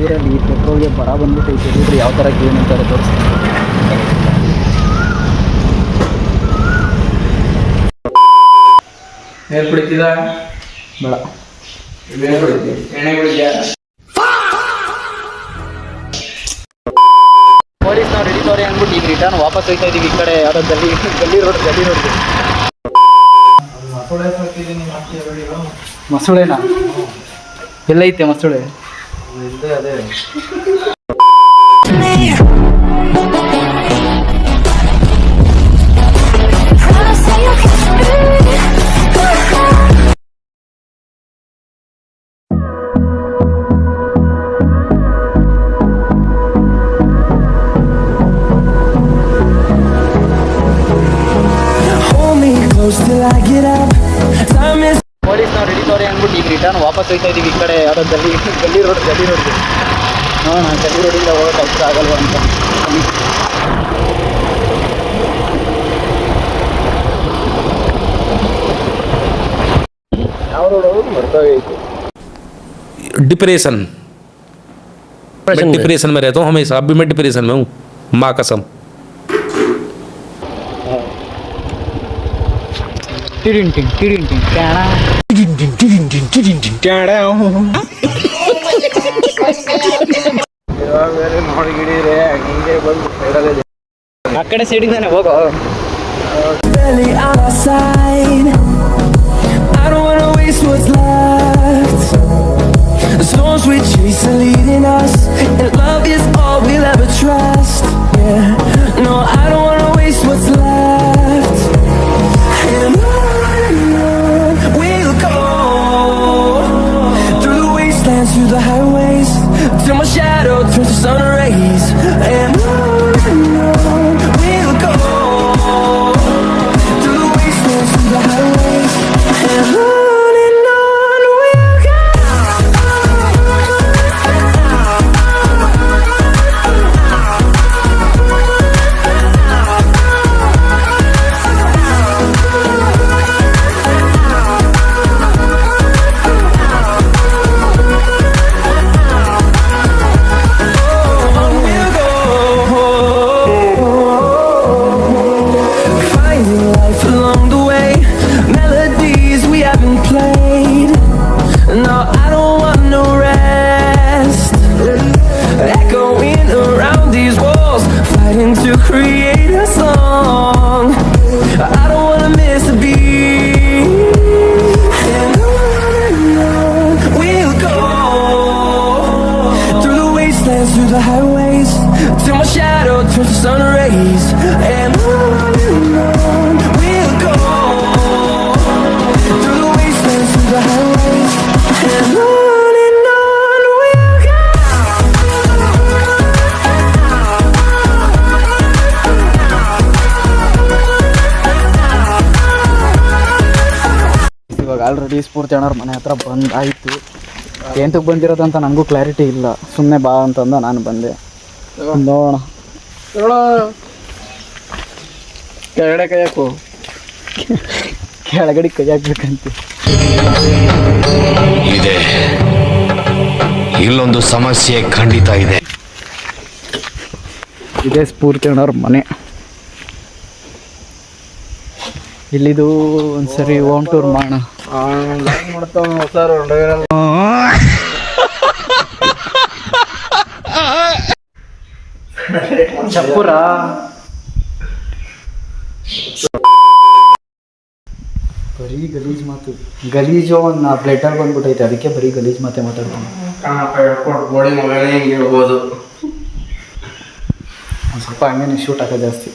ಊರಲ್ಲಿ ಪೆಟ್ರೋಲ್ಗೆ ಬರ ಬಂದ್ಬಿಟ್ಟೈತೆ ನೋಡ್ರಿ ಯಾವ ಥರ ಕ್ಲೀನ್ ಅಂತಾರೆ ತೋರಿಸ್ತೀನಿ. ನೀರು ಕುಡಿತಿದ ಬೇಡ, ಎಣ್ಣೆ ಕುಡಿತಿ, ಎಣ್ಣೆ ಕುಡಿದ್ಯಾ? ಪೊಲೀಸ್ ನಾವು ಹಿಡಿತವ್ರೆ ಅಂದ್ಬಿಟ್ಟು ಈಗ ರಿಟರ್ನ್ ವಾಪಸ್ ಹೋಗ್ತಾ ಇದೀವಿ ಈ ಕಡೆ ಯಾವುದೋ ಗಲ್ಲಿ ರೋಡ್ಗೆ. ಮಸೂಳೆನಾ? ಎಲ್ಲೈತೆ ಮಸೂಳೆ? ಅದೇ ಪೊಲೀಸ್ ನಾವು ಹಿಡಿತವ್ರೆ ಅಂದ್ಬಿಟ್ಟು ಈಗ ರಿಟರ್ನ್ ವಾಪಸ್ ಹೋಗ್ತಾ ಇದೀವಿ ಈ ಕಡೆ ಯಾವುದೋ ಗಲ್ಲಿ ರೋಡ್ಗೆ. ನೋಡೋಣ ಗಲ್ಲಿ ರೋಡಿಂದ ಹೋಗೋಕೆ ಅವಸರ ಆಗಲ್ವ ಅಂತ. ಯಾವ ರೋಡ್ ಹೋಗೋದು ಮರ್ತೋಗೈತೆ. डिप्रेशन में रहता हूँ हमेशा. अभी मैं डिप्रेशन में हूँ, माँ कसम. ಆ ಕಡೆ ಸೈಡಿಂದಾನೆ ಹೋಗೋ. The storms we chase are leading us, and love is all we'll ever trust. Yeah, no, I don't wanna waste what's left. And on we'll go, through the wastelands, through the highways, till my shadow turns to sun rays. And on we'll go, through the wastelands, through the highways, and on. To create a song, I don't wanna miss a beat. And on we'll go, through the wastelands, through the highways, till my shadow turns to sun rays. And on we'll go, through the wastelands, through the highways, and on. ಇವಾಗ already ಸ್ಫೂರ್ತಿ ಅಣ್ಣವ್ರ ಮನೆ ಹತ್ರ ಬಂದಾಯಿತು. ಎಂತಕ್ಕೆ ಬಂದಿರೋದಂತ ನನಗೂ clarity ಇಲ್ಲ. ಸುಮ್ಮನೆ ಬಾ ಅಂತಂದ ನಾನು ಬಂದೆ. ನೋಡೋಣ ಕೆಳಗಡೆ ಕೈ ಹಾಕು. ಕೆಳಗಡೆ ಕೈ ಹಾಕ್ಬೇಕಂತ ಇದೆ. ಇಲ್ಲೊಂದು ಸಮಸ್ಯೆ ಖಂಡಿತ ಇದೆ. ಇದೇ ಸ್ಫೂರ್ತಿ ಅಣ್ಣವ್ರ ಮನೆ. ಇಲ್ಲಿದು ಒಂದ್ಸರಿ ಹೋಮ್ ಟೂರ್ ಮಾಡೋಣ. ಚಪ್ಪುರ ಬರೀ ಗಲೀಜ್ ಮಾತು. ಗಲೀಜು ಒಂದು ಪ್ಲೇಟಲ್ಲಿ ಬಂದ್ಬಿಟ್ಟೈತೆ, ಅದಕ್ಕೆ ಬರೀ ಗಲೀಜ್ ಮಾತೆ ಮಾತಾಡ್ತಾನೆ. ಒಂದು ಸ್ವಲ್ಪ ಹಂಗೇನೆ ಶೂಟ್ ಹಾಕೋದು ಜಾಸ್ತಿ.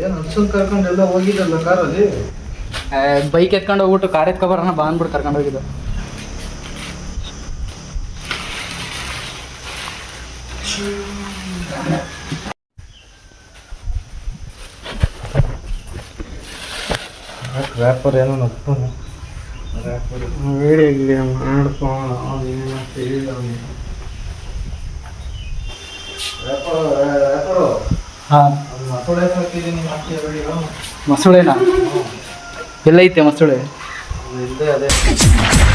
ಏನು ಅನ್ಸಲ್ ಕರ್ಕೊಂಡೆಲ್ಲ ಹೋಗಿದ್ದಲ್ಲ ಕಾರಲ್ಲಿ. ಬೈಕ್ ಎತ್ಕೊಂಡು ಹೋಗ್ಬಿಟ್ಟು ಕಾರ್ ಎತ್ಕೊಬರೋಣ ಬಾ ಅಂದ್ಬಿಟ್ಟು ಕರ್ಕೊಂಡು ಹೋಗಿದ್ದು. ರ್ಯಾಪರ್ ಏನೋ ನಪ್ಪನು ರ್ಯಾಪರ್ ವಿಡಿಯೋ ಮಾಡ್ಕೊಂಡು ಅವನೇನೋ ಹೇಳಿದ ಅವನಿಗೆ. ಹಾಂ ಮಸೂಳೆ ಹಾಕಿದ್ದೀನಿ ಹಾಕಿ ವಿಡಿಯೋ. ಮಸೂಳೆನಾ? ಎಲ್ಲೈತೆ ಮಸ್ತುಳೆ ಹಿಂದೆ ಅದೇ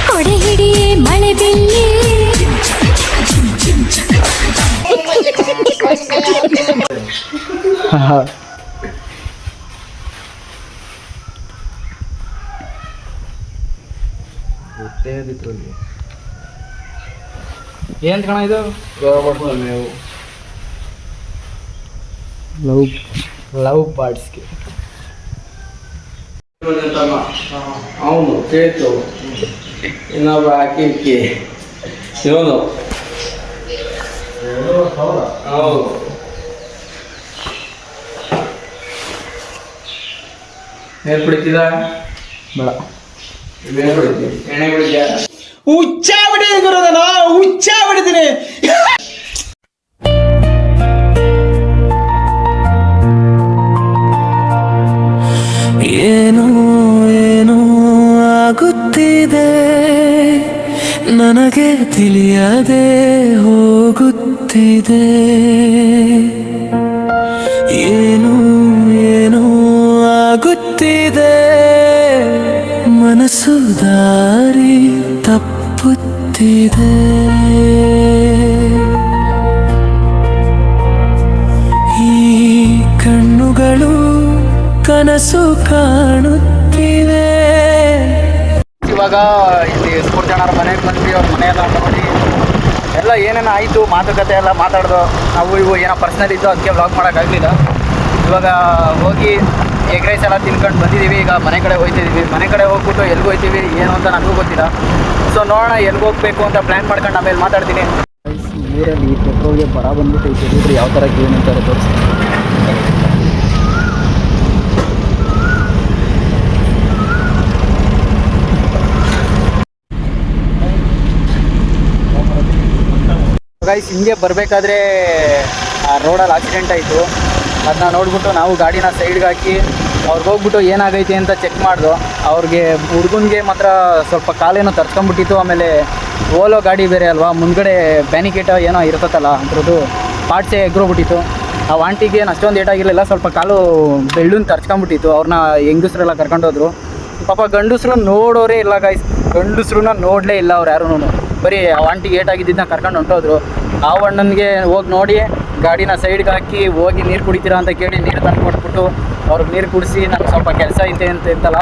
ಕೊಡೆ ಹಿಡಿಯೇ ಮಳೆ ಬಿಲ್ಲಿ ಹೊಟ್ಟೆ ಇದ್ರಲ್ಲಿ ಏನು ಕಣ ಇದು ನೀವು ಲವ್ ಬರ್ಡ್ಸ್ಗೆ ಅವನು ಕೇಳ್ತು ಇನ್ನೊಬ್ಬ ಹಾಕಿ ಇವನು ಹೌದು ನೀರು ಕುಡಿತಿದ ಬೇಡ ಇವೇನು ಬಿಡ್ತೀವಿ ಎಣ್ಣೆ ಕುಡಿದ್ಯಾ ಹುಚ್ಚ ಬಿಟ್ಟಿದ್ದೀನಿ ಗುರುದನ ಹುಚ್ಚ ಬಿಟ್ಟಿದ್ದೀನಿ ಏನೋ ಏನೋ ಆಗುತ್ತಿದೆ ನನಗೆ ತಿಳಿಯದೆ ಹೋಗುತ್ತಿದೆ ಏನೋ ಏನೋ ಆಗುತ್ತಿದೆ ಮನಸ್ಸು ದಾರಿ ತಪ್ಪುತ್ತಿದೆ ಈ ಕಣ್ಣುಗಳು ಕನಸು ಕಾಣುತ್ತಿವೆ. ಇವಾಗ ಇಲ್ಲಿ ಸ್ಫೂರ್ತಿ ಅಣ್ಣರ ಮನೆಗೆ ಬಂದ್ವಿ, ಅವ್ರ ಮನೆಯೆಲ್ಲ ನೋಡಿ ಎಲ್ಲ ಏನೇನು ಆಯಿತು ಮಾತುಕತೆ ಎಲ್ಲ ಮಾತಾಡ್ದು ನಾವು ಇವು ಏನೋ ಪರ್ಸ್ನಲ್ ಇದ್ದು ಅದಕ್ಕೆ ವ್ಲಾಗ್ ಮಾಡೋಕ್ಕಾಗಲಿಲ್ಲ. ಇವಾಗ ಹೋಗಿ ಎಗ್ ರೈಸ್ ಎಲ್ಲ ತಿನ್ಕೊಂಡು ಬಂದಿದ್ದೀವಿ. ಈಗ ಮನೆ ಕಡೆ ಹೋಗ್ತಿದ್ದೀವಿ. ಮನೆ ಕಡೆ ಹೋಗ್ಬಿಟ್ಟು ಎಲ್ಲಿಗೆ ಹೋಗ್ತೀವಿ ಏನು ಅಂತ ನನಗೂ ಗೊತ್ತಿಲ್ಲ. ಸೊ ನೋಡೋಣ ಎಲ್ಲಿಗೆ ಹೋಗ್ಬೇಕು ಅಂತ ಪ್ಲ್ಯಾನ್ ಮಾಡ್ಕೊಂಡು ಆಮೇಲೆ ಮಾತಾಡ್ತೀನಿ. ನೀರಲ್ಲಿ ಪೆಟ್ರೋಲ್ಗೆ ಬರ ಬಂದ್ಬಿಟ್ಟು ನೋಡ್ರಿ ಯಾವ ಥರ ಏನು ಅಂತಾರೆ ತೋರಿಸಿ. ಗೈಸ್ ಹಿಂಗೆ ಬರಬೇಕಾದ್ರೆ ರೋಡಲ್ಲಿ ಆಕ್ಸಿಡೆಂಟ್ ಆಯಿತು. ಅದನ್ನ ನೋಡ್ಬಿಟ್ಟು ನಾವು ಗಾಡಿನ ಸೈಡ್ಗೆ ಹಾಕಿ ಅವ್ರಿಗೆ ಹೋಗ್ಬಿಟ್ಟು ಏನಾಗೈತೆ ಅಂತ ಚೆಕ್ ಮಾಡ್ದು. ಅವ್ರಿಗೆ ಹುಡುಗನಿಗೆ ಮಾತ್ರ ಸ್ವಲ್ಪ ಕಾಲೇನೋ ತರ್ಸ್ಕೊಂಬಿಟ್ಟಿತ್ತು. ಆಮೇಲೆ ಓಲೋ ಗಾಡಿ ಬೇರೆ ಅಲ್ವಾ, ಮುಂದ್ಗಡೆ ಬ್ಯಾನಿಕೇಟ ಏನೋ ಇರ್ತತ್ತಲ್ಲ ಅಂಥದ್ದು ಪಾರ್ಟ್ಸೇ ಎಗ್ರೋಗ್ಬಿಟ್ಟಿತ್ತು. ಆ ಆಂಟಿಗೆ ಏನು ಅಷ್ಟೊಂದು ಏಟಾಗಿರಲಿಲ್ಲ, ಸ್ವಲ್ಪ ಕಾಲು ಬೆಳ್ಳನ್ನು ತರ್ಸ್ಕೊಂಬಿಟ್ಟಿತ್ತು. ಅವ್ರನ್ನ ಹೆಂಗಸ್ರೆಲ್ಲ ಕರ್ಕೊಂಡೋದ್ರು. ಪಾಪ ಗಂಡಸ್ರು ನೋಡೋರೇ ಇಲ್ಲ ಗೈಸ್, ಗಂಡಸ್ರನ್ನ ನೋಡಲೇ ಇಲ್ಲ ಅವ್ರು ಯಾರೂ. ಬರೀ ಆ ಆಂಟಿಗೆ ಏಟಾಗಿದ್ದನ್ನ ಕರ್ಕೊಂಡು ಹೊಂಟೋದ್ರು. ಆ ಅಣ್ಣನಿಗೆ ಹೋಗಿ ನೋಡಿ ಗಾಡಿನ ಸೈಡ್ಗೆ ಹಾಕಿ ಹೋಗಿ ನೀರು ಕುಡಿತೀರಾ ಅಂತ ಕೇಳಿ ನೀರು ತಂದು ಕೊಟ್ಬಿಟ್ಟು ಅವ್ರಿಗೆ ನೀರು ಕುಡಿಸಿ ನನಗೆ ಸ್ವಲ್ಪ ಕೆಲಸ ಐತೆ ಅಂತ ಇತ್ತಲ್ಲ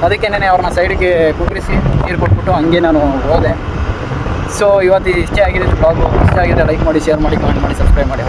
ಅದಕ್ಕೆ ನಾನು ಅವ್ರನ್ನ ಸೈಡ್ಗೆ ಕುಂಡ್ರಿಸಿ ನೀರು ಕೊಟ್ಬಿಟ್ಟು ಹಂಗೆ ನಾನು ಹೋದೆ. ಸೊ ಇವತ್ತು ಇಷ್ಟೇ ಆಗಿದೆ ಬ್ಲಾಗು. ಇಷ್ಟ ಆಗಿದೆ ಲೈಕ್ ಮಾಡಿ, ಶೇರ್ ಮಾಡಿ, ಕಮೆಂಟ್ ಮಾಡಿ, ಸಬ್ಸ್ಕ್ರೈಬ್ ಮಾಡಿ.